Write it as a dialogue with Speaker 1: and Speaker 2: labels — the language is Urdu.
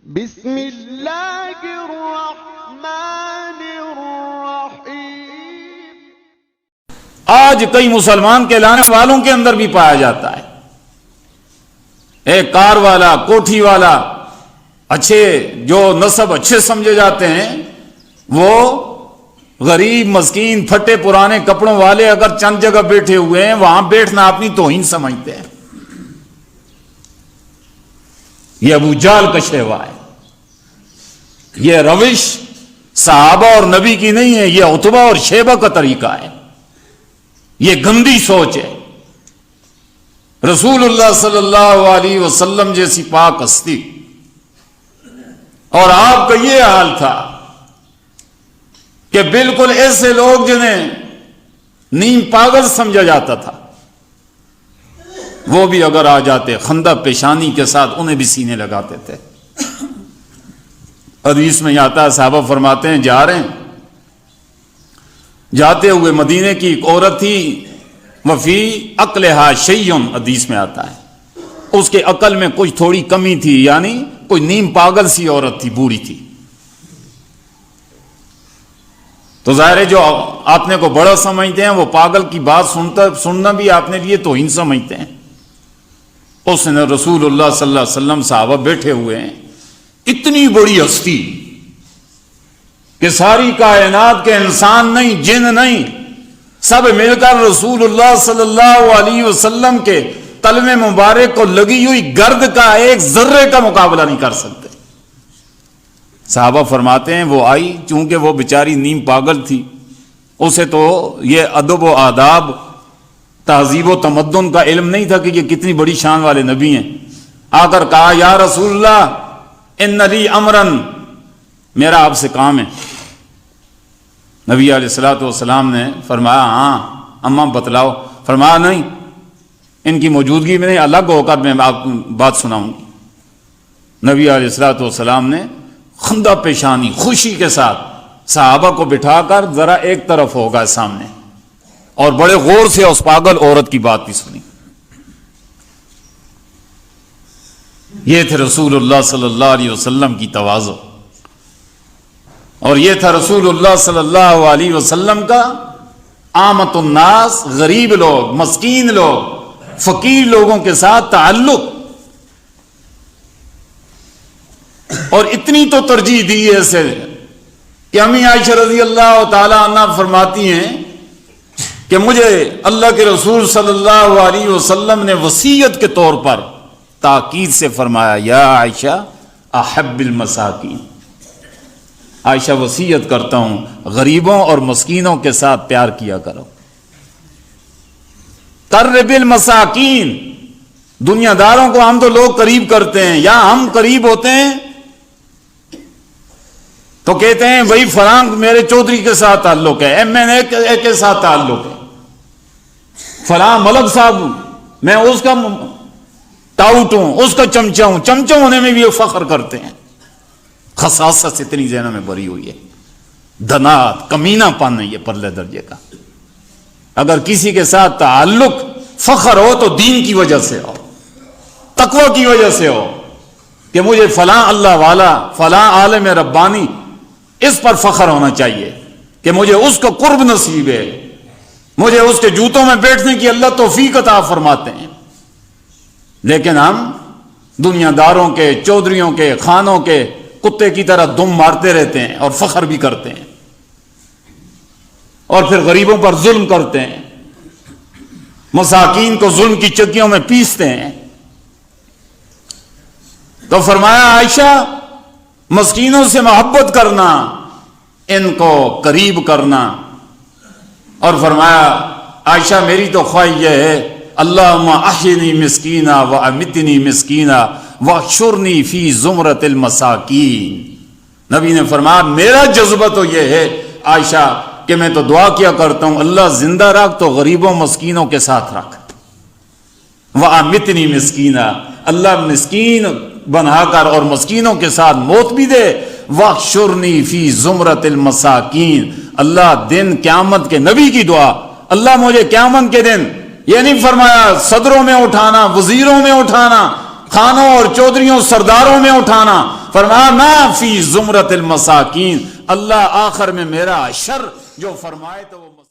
Speaker 1: بسم اللہ الرحمن الرحیم۔
Speaker 2: آج کئی مسلمان کہلانے والوں کے اندر بھی پایا جاتا ہے۔ ایک کار والا، کوٹھی والا، اچھے جو نسب اچھے سمجھے جاتے ہیں، وہ غریب مسکین پھٹے پرانے کپڑوں والے اگر چند جگہ بیٹھے ہوئے ہیں، وہاں بیٹھنا اپنی توہین سمجھتے ہیں۔ یہ ابو جہل کا شیوا ہے، یہ روش صحابہ اور نبی کی نہیں ہے، یہ عتبہ اور شیبہ کا طریقہ ہے، یہ گندی سوچ ہے۔ رسول اللہ صلی اللہ علیہ وسلم جیسی پاک ہستی اور آپ کا یہ حال تھا کہ بالکل ایسے لوگ جنہیں نیم پاگل سمجھا جاتا تھا، وہ بھی اگر آ جاتے خندہ پیشانی کے ساتھ انہیں بھی سینے لگاتے تھے۔ حدیث میں آتا ہے، صحابہ فرماتے ہیں جا رہے ہیں، جاتے ہوئے مدینے کی ایک عورت تھی، وفی عقلہا شیء، حدیث میں آتا ہے اس کے عقل میں کچھ تھوڑی کمی تھی، یعنی کوئی نیم پاگل سی عورت تھی، بوڑھی تھی۔ تو ظاہر ہے جو اپنے کو بڑا سمجھتے ہیں وہ پاگل کی بات سننا بھی اپنے لیے توہین سمجھتے ہیں۔ اس نے رسول اللہ صلی اللہ علیہ وسلم، صحابہ بیٹھے ہوئے ہیں، اتنی بڑی ہستی کہ ساری کائنات کے انسان نہیں، جن نہیں، سب مل کر رسول اللہ صلی اللہ علیہ وسلم کے قلم مبارک کو لگی ہوئی گرد کا ایک ذرے کا مقابلہ نہیں کر سکتے۔ صحابہ فرماتے ہیں وہ آئی، چونکہ وہ بیچاری نیم پاگل تھی، اسے تو یہ ادب و آداب، تہذیب و تمدن کا علم نہیں تھا کہ یہ کتنی بڑی شان والے نبی ہیں۔ آ کر کہا یا رسول اللہ ان لی امرن، میرا آپ سے کام ہے۔ نبی علیہ الصلوۃ والسلام نے فرمایا ہاں اماں بتلاؤ۔ فرمایا نہیں، ان کی موجودگی میں نہیں، الگ ہو کر میں آپ بات سناؤں گی۔ نبی علیہ الصلوۃ والسلام نے خندہ پیشانی خوشی کے ساتھ صحابہ کو بٹھا کر ذرا ایک طرف ہوگا سامنے، اور بڑے غور سے اس پاگل عورت کی بات بھی سنی۔ یہ تھے رسول اللہ صلی اللہ علیہ وسلم کی تواضع، اور یہ تھا رسول اللہ صلی اللہ علیہ وسلم کا عامت الناس، غریب لوگ، مسکین لوگ، فقیر لوگوں کے ساتھ تعلق، اور اتنی تو ترجیح دی ہے اسے کہ امی عائشہ رضی اللہ تعالی عنہ فرماتی ہیں کہ مجھے اللہ کے رسول صلی اللہ علیہ وسلم نے وصیت کے طور پر تاکید سے فرمایا یا عائشہ احب المساکین، عائشہ وصیت کرتا ہوں غریبوں اور مسکینوں کے ساتھ پیار کیا کرو۔ قرب المساکین، دنیا داروں کو ہم تو لوگ قریب کرتے ہیں، یا ہم قریب ہوتے ہیں تو کہتے ہیں بھائی فلاں میرے چودھری کے ساتھ تعلق ہے، MNA کے ساتھ تعلق ہے، فلاں ملک صاحب میں اس کا ٹاؤٹ ہوں، اس کا چمچہ ہوں، چمچہ ہونے میں بھی یہ فخر کرتے ہیں۔ خساست اتنی ذہنوں میں بھری ہوئی ہے، دنات، کمینہ پن ہے یہ پرلے درجے کا۔ اگر کسی کے ساتھ تعلق فخر ہو تو دین کی وجہ سے ہو، تقوی کی وجہ سے ہو، کہ مجھے فلاں اللہ والا، فلاں عالم ربانی، اس پر فخر ہونا چاہیے کہ مجھے اس کا قرب نصیب ہے، مجھے اس کے جوتوں میں بیٹھنے کی اللہ توفیق عطا فرماتے ہیں۔ لیکن ہم دنیا داروں کے، چودھریوں کے، خانوں کے کتے کی طرح دم مارتے رہتے ہیں اور فخر بھی کرتے ہیں، اور پھر غریبوں پر ظلم کرتے ہیں، مساکین کو ظلم کی چکیوں میں پیستے ہیں۔ تو فرمایا عائشہ مسکینوں سے محبت کرنا، ان کو قریب کرنا، اور فرمایا عائشہ میری تو خواہش یہ ہے اللہم احینی مسکینہ و امتنی مسکینہ واحشرنی فی زمرۃ المساکین۔ نبی نے فرمایا میرا جذبہ تو یہ ہے عائشہ کہ میں تو دعا کیا کرتا ہوں اللہ زندہ رکھ تو غریبوں مسکینوں کے ساتھ رکھ، وَأَمِتْنِي مِسْكِينًا، اللہ مسکین بنا کر اور مسکینوں کے ساتھ موت بھی دے، وَاحْشُرْنِي فِي زُمْرَةِ الْمَسَاكِينَ، اللہ دن قیامت کے نبی کی دعا، اللہ مجھے قیامت کے دن، یہ نہیں فرمایا صدروں میں اٹھانا، وزیروں میں اٹھانا، خانوں اور چودھریوں سرداروں میں اٹھانا، فرمایا ما فی زمرۃ المساکین، اللہ آخر میں میرا حشر جو فرمائے تو وہ